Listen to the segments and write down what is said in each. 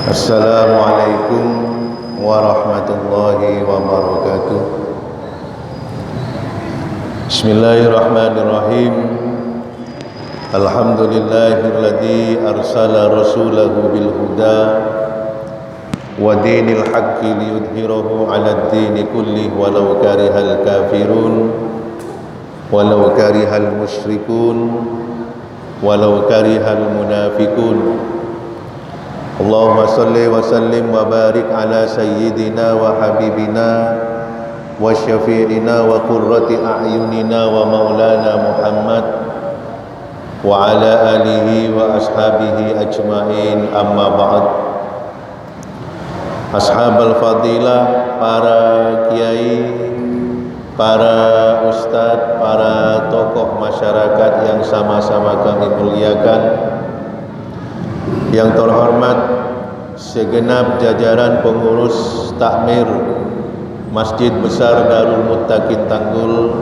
Assalamualaikum warahmatullahi wabarakatuh. Bismillahirrahmanirrahim. Alhamdulillahilladzi arsala rasulahu bil huda wa dinil haqqi liyudhhirahu 'alad dini kullih walau karihal kafirun walau karihal musyrikun walau karihal munafiqun. Allahumma salli wa sallim wa barik ala sayyidina wa habibina wa syafi'ina wa qurrati a'yunina wa maulana Muhammad wa ala alihi wa ashabihi ajma'in, amma ba'd. Ashabal fadilah, para kiai, para ustadz, para tokoh masyarakat yang sama-sama kami muliakan, yang terhormat segenap jajaran pengurus takmir Masjid Besar Darul Muttaqin Tanggul,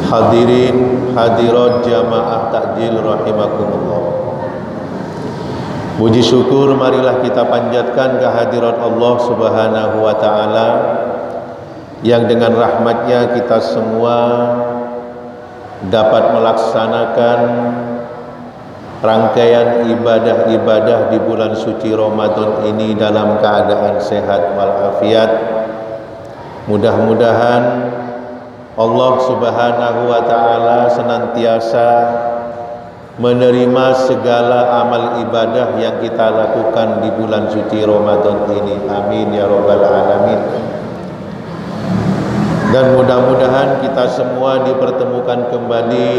hadirin hadirat jamaah takjil rahimakumullah. Puji syukur marilah kita panjatkan kehadirat Allah Subhanahu wa taala yang dengan rahmatnya kita semua dapat melaksanakan rangkaian ibadah-ibadah di bulan suci Ramadan ini dalam keadaan sehat walafiat. Mudah-mudahan Allah Subhanahu wa taala senantiasa menerima segala amal ibadah yang kita lakukan di bulan suci Ramadan ini. Amin ya rabbal alamin. Dan mudah-mudahan kita semua dipertemukan kembali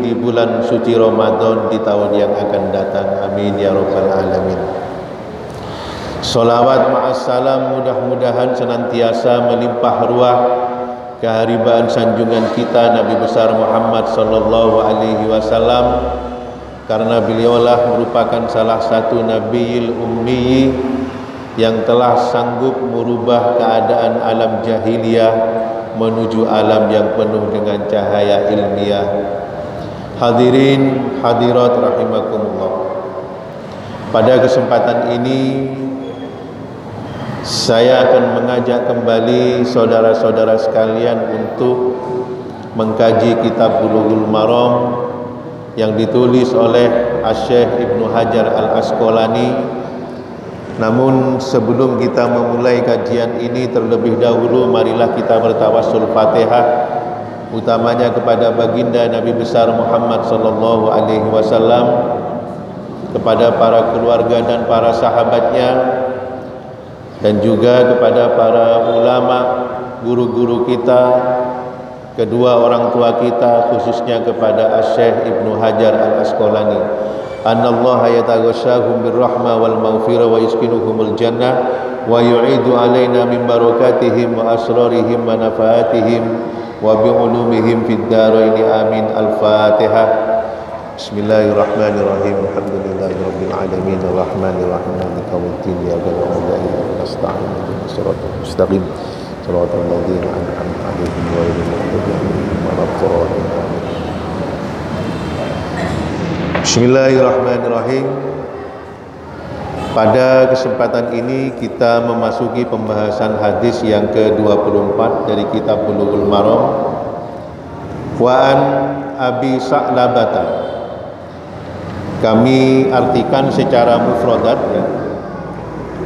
di bulan suci Ramadan di tahun yang akan datang. Amin ya rabbal alamin. Salawat ma'assalam mudah-mudahan senantiasa melimpah ruah keharibaan sanjungan kita Nabi besar Muhammad sallallahu alaihi wasallam, karena beliaulah merupakan salah satu nabiyil ummi yang telah sanggup merubah keadaan alam jahiliyah menuju alam yang penuh dengan cahaya ilmiah. Hadirin hadirat rahimakumullah. Pada kesempatan ini saya akan mengajak kembali saudara-saudara sekalian untuk mengkaji kitab Bulughul Maram yang ditulis oleh Asy-Syaikh Ibnu Hajar Al-Asqalani. Namun sebelum kita memulai kajian ini, terlebih dahulu marilah kita bertawassul Fatihah, utamanya kepada baginda Nabi besar Muhammad sallallahu alaihi wasallam, kepada para keluarga dan para sahabatnya, dan juga kepada para ulama, guru-guru kita, kedua orang tua kita, khususnya kepada Asy-Syaikh Ibnu Hajar Al-Asqalani. Anallaha yataghashahum birrahmah wal maghfirah wa yuskinuhumul jannah wa yu'idu alaina min barakatihim wa asrarihim wa nafaatihim wa bi'ulumihim fid dharain. Amin. Al-Fatihah. Bismillahirrahmanirrahim. Alhamdulillahi rabbil alamin arrahmanir rahim maliki yaumiddin iyyaka na'budu wa iyyaka nasta'in ihdinas siratal mustaqim siratal ladzina an'amta 'alaihim ghairil maghdubi 'alaihim waladdallin. Bismillahirrahmanirrahim. Pada kesempatan ini kita memasuki pembahasan hadis yang ke-24 dari kitab Bulughul Maram. Wa an Abi Sa'labata. Kami artikan secara mufradat ya.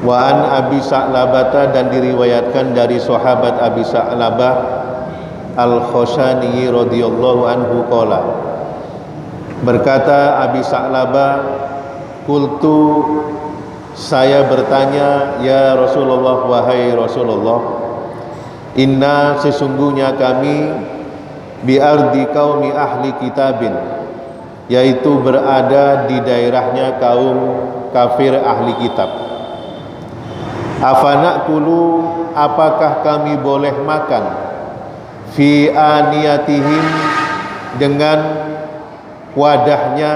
Wa an Abi Sa'labata, dan diriwayatkan dari sahabat Abi Sa'labah Al-Khushani radhiyallahu anhu qala. Berkata Abi Sa'labah, qultu, saya bertanya, ya Rasulullah, wahai Rasulullah, inna, sesungguhnya kami, bi ardi qaumi ahli kitabin, yaitu berada di daerahnya kaum kafir ahli kitab. Afana'kulu, apakah kami boleh makan, fi aniyatihim, dengan wadahnya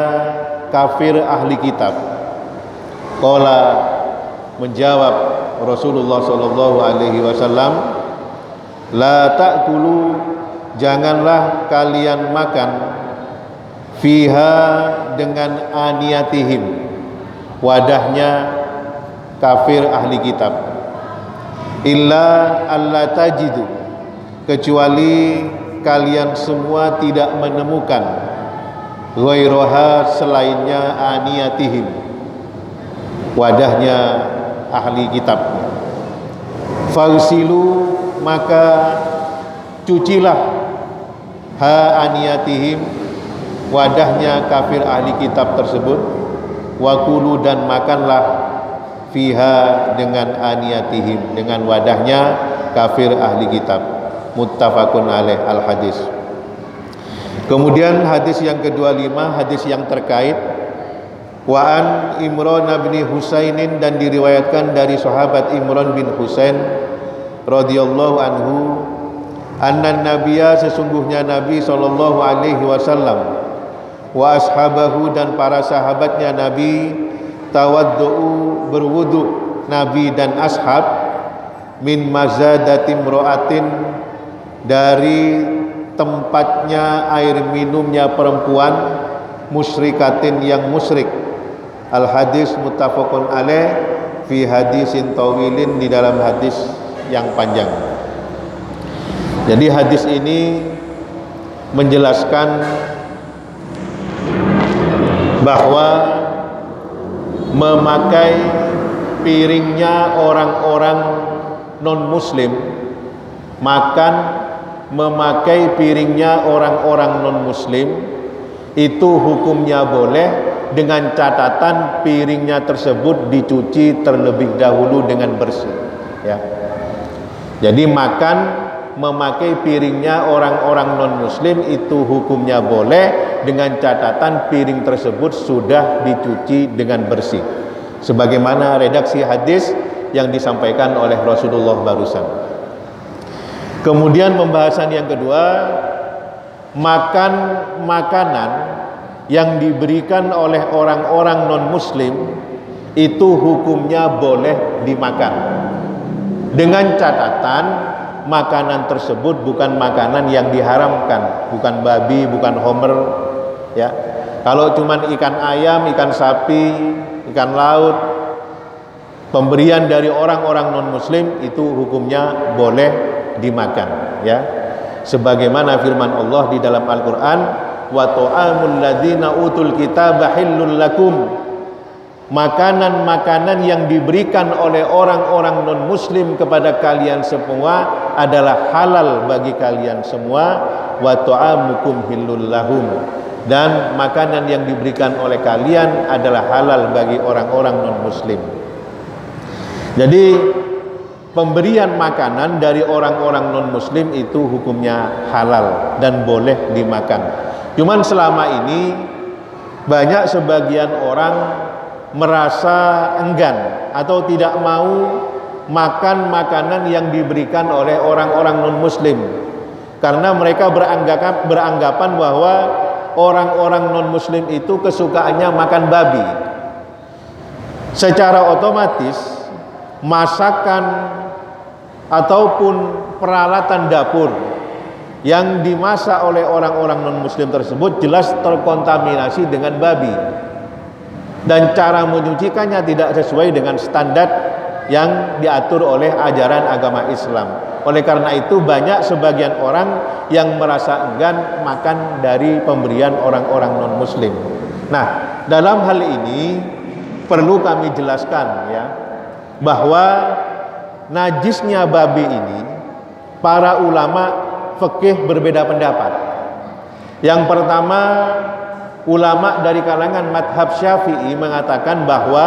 kafir ahli kitab. Qala, menjawab Rasulullah sallallahu alaihi wasallam, la ta'kulu, janganlah kalian makan, fiha, dengan aniyatihim, wadahnya kafir ahli kitab. Illa alla tajidu, kecuali kalian semua tidak menemukan ghairaha, selainnya aniyatihim, wadahnya ahli kitab. Fausilu, maka cucilah ha aniyatihim, wadahnya kafir ahli kitab tersebut. Wakulu, dan makanlah fiha, dengan aniyatihim, dengan wadahnya kafir ahli kitab. Muttafaqun alaih, al hadis. Kemudian hadis yang ke-25, hadis yang terkait. Wa an Imran bin Husainin, dan diriwayatkan dari sahabat Imran bin Husain radhiyallahu anhu, anna nabiyya, sesungguhnya Nabi sallallahu alaihi wasallam, wa ashabahu, dan para sahabatnya Nabi, tawaddu'u, berwudu Nabi dan ashab, min mazadati imra'atin, dari tempatnya air minumnya perempuan, musyrikatin, yang musyrik. Al hadis muttafaqun alaih fi hadisin tawilin, di dalam hadis yang panjang. Jadi hadis ini menjelaskan bahwa memakai piringnya orang-orang non-muslim, makan memakai piringnya orang-orang non-muslim, itu hukumnya boleh, dengan catatan piringnya tersebut dicuci terlebih dahulu dengan bersih, ya. Jadi makan memakai piringnya orang-orang non-muslim itu hukumnya boleh, dengan catatan piring tersebut sudah dicuci dengan bersih, sebagaimana redaksi hadis yang disampaikan oleh Rasulullah barusan. Kemudian pembahasan yang kedua, makan makanan yang diberikan oleh orang-orang non-muslim itu hukumnya boleh dimakan, dengan catatan makanan tersebut bukan makanan yang diharamkan, bukan babi, bukan homer, ya. Kalau cuman ikan ayam, ikan sapi, ikan laut, pemberian dari orang-orang non-muslim, itu hukumnya boleh dimakan, ya. Sebagaimana firman Allah di dalam Al-Qur'an, wa ta'amul ladzina utul kitaba hillul lakum, makanan-makanan yang diberikan oleh orang-orang non-muslim kepada kalian semua adalah halal bagi kalian semua. Wa ta'amukum hillul lahum, dan makanan yang diberikan oleh kalian adalah halal bagi orang-orang non-muslim. Jadi pemberian makanan dari orang-orang non-muslim itu hukumnya halal dan boleh dimakan. Cuman selama ini banyak sebagian orang merasa enggan atau tidak mau makan makanan yang diberikan oleh orang-orang non-muslim, karena mereka beranggapan bahwa orang-orang non-muslim itu kesukaannya makan babi. Secara otomatis masakan ataupun peralatan dapur yang dimasak oleh orang-orang non-muslim tersebut jelas terkontaminasi dengan babi, dan cara menyucikannya tidak sesuai dengan standar yang diatur oleh ajaran agama Islam. Oleh karena itu banyak sebagian orang yang merasa enggan makan dari pemberian orang-orang non-muslim. Nah, dalam hal ini perlu kami jelaskan, ya, bahwa najisnya babi ini para ulama fikih berbeda pendapat. Yang pertama, ulama dari kalangan madhab Syafi'i mengatakan bahwa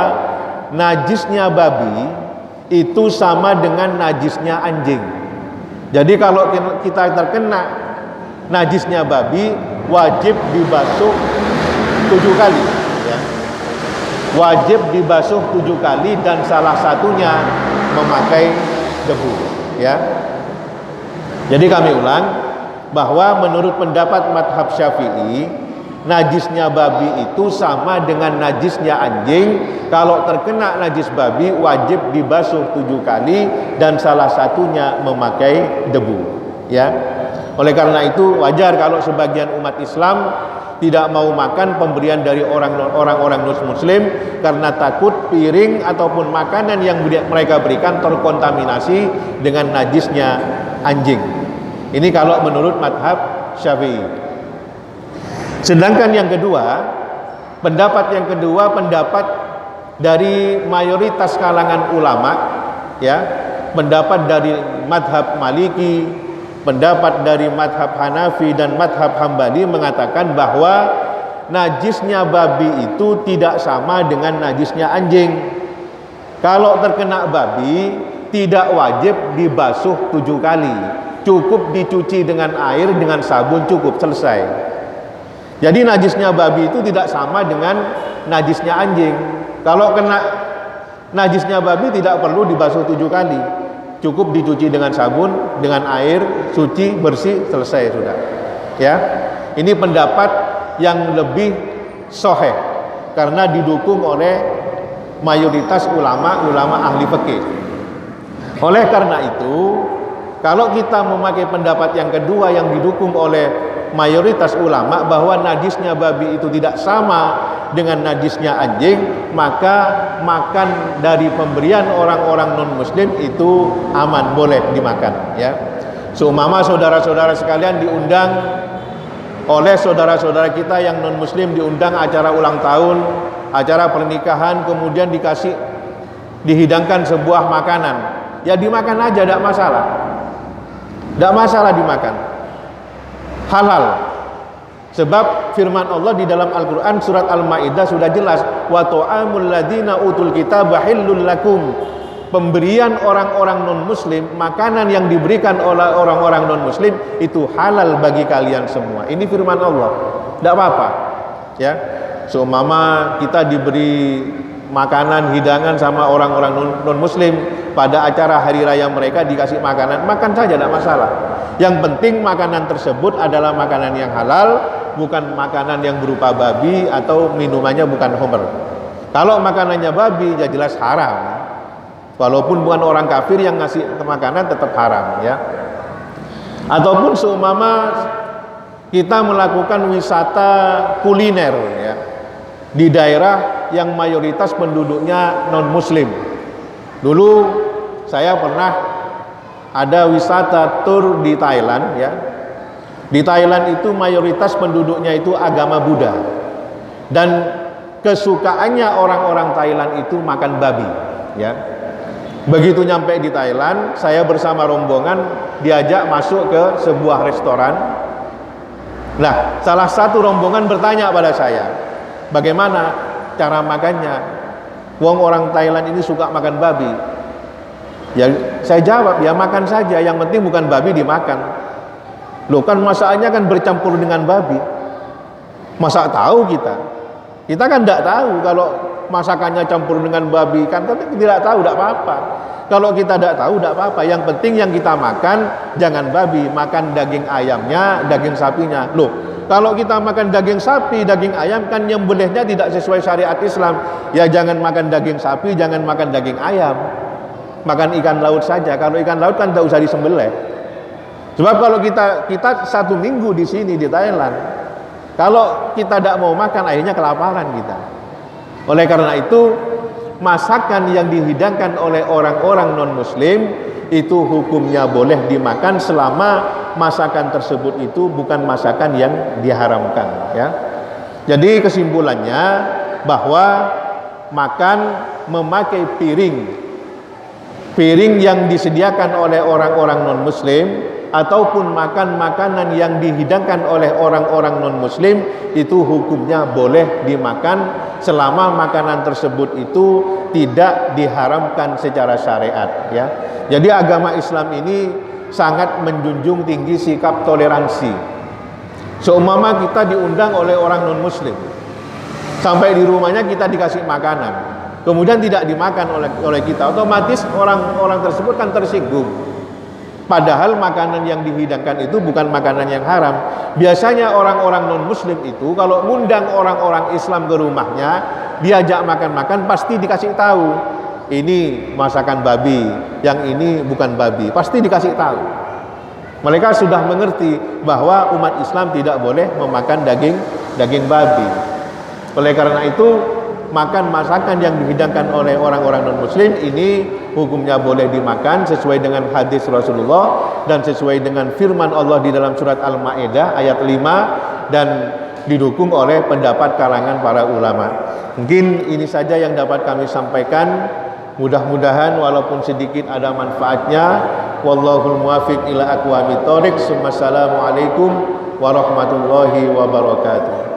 najisnya babi itu sama dengan najisnya anjing. Jadi kalau kita terkena najisnya babi, wajib dibasuh 7 kali, ya. Wajib dibasuh 7 kali, dan salah satunya memakai debu, ya. Jadi kami ulang bahwa menurut pendapat madhab Syafi'i, najisnya babi itu sama dengan najisnya anjing. Kalau terkena najis babi wajib dibasuh 7 kali, dan salah satunya memakai debu, ya. Oleh karena itu wajar kalau sebagian umat Islam tidak mau makan pemberian dari orang-orang non-muslim karena takut piring ataupun makanan yang mereka berikan terkontaminasi dengan najisnya anjing. Ini kalau menurut madhab Syafi'i. Sedangkan yang kedua, pendapat dari mayoritas kalangan ulama, ya, pendapat dari madhab Maliki, pendapat dari madhab Hanafi dan madhab Hambali mengatakan bahwa najisnya babi itu tidak sama dengan najisnya anjing. Kalau terkena babi tidak wajib dibasuh 7 kali, cukup dicuci dengan air dengan sabun, cukup, selesai. Jadi najisnya babi itu tidak sama dengan najisnya anjing. Kalau kena najisnya babi tidak perlu dibasuh 7 kali, cukup dicuci dengan sabun, dengan air, suci, bersih, selesai sudah. Ya, ini pendapat yang lebih sahih karena didukung oleh mayoritas ulama ahli fikih. Oleh karena itu, kalau kita memakai pendapat yang kedua yang didukung oleh mayoritas ulama bahwa najisnya babi itu tidak sama dengan najisnya anjing, maka makan dari pemberian orang-orang non-muslim itu aman, boleh dimakan, ya. Seumpama saudara-saudara sekalian diundang oleh saudara-saudara kita yang non-muslim, diundang acara ulang tahun, acara pernikahan, kemudian dihidangkan sebuah makanan, ya dimakan aja, tidak masalah. Tidak masalah dimakan, halal. Sebab firman Allah di dalam Al-Quran surat Al-Ma'idah sudah jelas, wa ta'amul ladina utul kitaba hillul lakum. Pemberian orang-orang non-muslim, makanan yang diberikan oleh orang-orang non-muslim itu halal bagi kalian semua. Ini firman Allah, tidak apa-apa, ya. Seumpama kita diberi makanan hidangan sama orang-orang non-muslim pada acara hari raya mereka, dikasih makanan, makan saja, tidak masalah. Yang penting makanan tersebut adalah makanan yang halal, bukan makanan yang berupa babi atau minumannya bukan khamr. Kalau makanannya babi, ya jelas haram. Walaupun bukan orang kafir yang ngasih makanan, tetap haram, ya. Ataupun seumpama kita melakukan wisata kuliner, ya, di daerah yang mayoritas penduduknya non-muslim. Dulu saya pernah ada wisata tur di Thailand, ya. Di Thailand itu mayoritas penduduknya itu agama Buddha. Dan kesukaannya orang-orang Thailand itu makan babi, ya. Begitu nyampe di Thailand, saya bersama rombongan diajak masuk ke sebuah restoran. Nah, salah satu rombongan bertanya pada saya, bagaimana cara makannya? Wong orang Thailand ini suka makan babi. Ya, saya jawab, ya makan saja, yang penting bukan babi dimakan. Loh, kan masakannya kan bercampur dengan babi. Masa tahu kita? Kita kan tidak tahu kalau masakannya campur dengan babi, kan tapi tidak tahu, tidak apa-apa. Kalau kita tidak tahu, tidak apa-apa. Yang penting yang kita makan jangan babi, makan daging ayamnya, daging sapinya. Loh, kalau kita makan daging sapi, daging ayam, kan nyembelihnya tidak sesuai syariat Islam. Ya jangan makan daging sapi, jangan makan daging ayam. Makan ikan laut saja. Kalau ikan laut kan tidak usah disembelih. Sebab kalau kita 1 minggu di sini di Thailand, kalau kita tidak mau makan, akhirnya kelaparan kita. Oleh karena itu, masakan yang dihidangkan oleh orang-orang non-muslim itu hukumnya boleh dimakan selama masakan tersebut itu bukan masakan yang diharamkan, ya. Jadi kesimpulannya bahwa makan memakai piring yang disediakan oleh orang-orang non-muslim ataupun makan makanan yang dihidangkan oleh orang-orang non-muslim itu hukumnya boleh dimakan selama makanan tersebut itu tidak diharamkan secara syariat, ya. Jadi agama Islam ini sangat menjunjung tinggi sikap toleransi. Seumpama kita diundang oleh orang non-muslim, sampai di rumahnya kita dikasih makanan, kemudian tidak dimakan oleh kita, otomatis orang-orang tersebut kan tersinggung. Padahal makanan yang dihidangkan itu bukan makanan yang haram. Biasanya orang-orang non-muslim itu kalau ngundang orang-orang Islam ke rumahnya, diajak makan-makan, pasti dikasih tahu, ini masakan babi, yang ini bukan babi, pasti dikasih tahu. Mereka sudah mengerti bahwa umat Islam tidak boleh memakan daging daging babi. Oleh karena itu, makan masakan yang dihidangkan oleh orang-orang non-muslim ini hukumnya boleh dimakan sesuai dengan hadis Rasulullah dan sesuai dengan firman Allah di dalam surat Al-Maidah ayat 5 dan didukung oleh pendapat kalangan para ulama. Mungkin ini saja yang dapat kami sampaikan. Mudah-mudahan walaupun sedikit ada manfaatnya. Wallahul muwaffiq ila aqwamit thoriq. Wassalamualaikum warahmatullahi wabarakatuh.